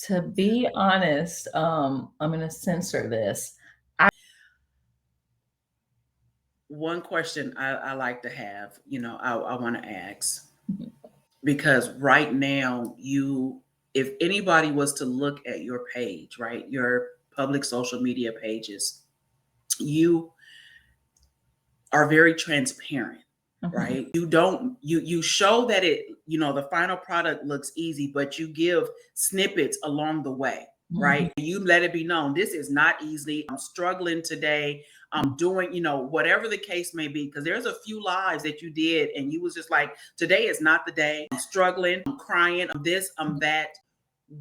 To be honest, I'm gonna censor this. One question I like to have, I want to ask, because right now, if anybody was to look at your page, right, your public social media pages, you are very transparent, Mhm. right? You don't you show that the final product looks easy, but you give snippets along the way, Mhm. right? You let it be known this is not easy. I'm struggling today. I'm doing, whatever the case may be, because there's a few lives that you did and you was just like, today is not the day. I'm struggling, I'm crying, I'm this, I'm that.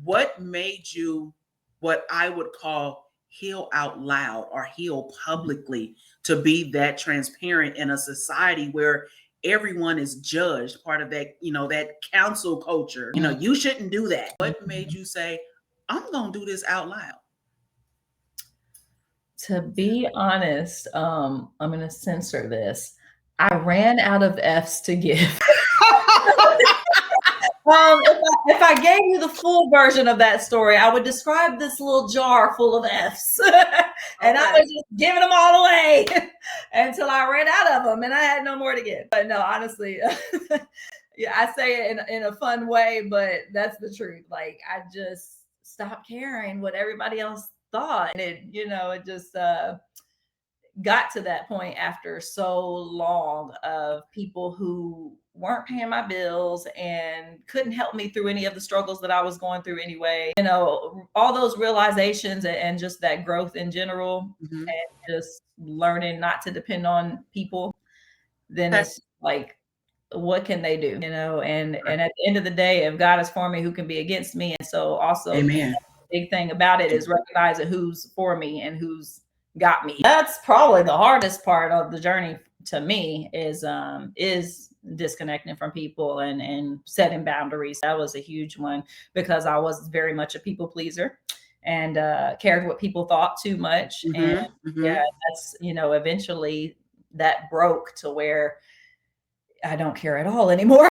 What made you what I would call heal out loud or heal publicly, to be that transparent in a society where everyone is judged, part of that, that council culture, you shouldn't do that. What made you say, I'm going to do this out loud? To be honest, I'm gonna censor this. I ran out of F's to give. If I gave you the full version of that story, I would describe this little jar full of F's, and I was just giving them all away until I ran out of them, and I had no more to give. But no, honestly, yeah, I say it in a fun way, but that's the truth. Like I just stopped caring what everybody else thought, and it just got to that point after so long of people who weren't paying my bills and couldn't help me through any of the struggles that I was going through anyway. All those realizations and just that growth in general, Mhm. and just learning not to depend on people, then Okay. it's like, what can they do? And at the end of the day, if God is for me, who can be against me? And so also the Amen. big thing about it is recognizing who's for me and who's got me. That's probably the hardest part of the journey to me is disconnecting from people and setting boundaries. That was a huge one because I was very much a people pleaser and cared what people thought too much. And Hmm. yeah, Hmm. that's eventually that broke to where I don't care at all anymore.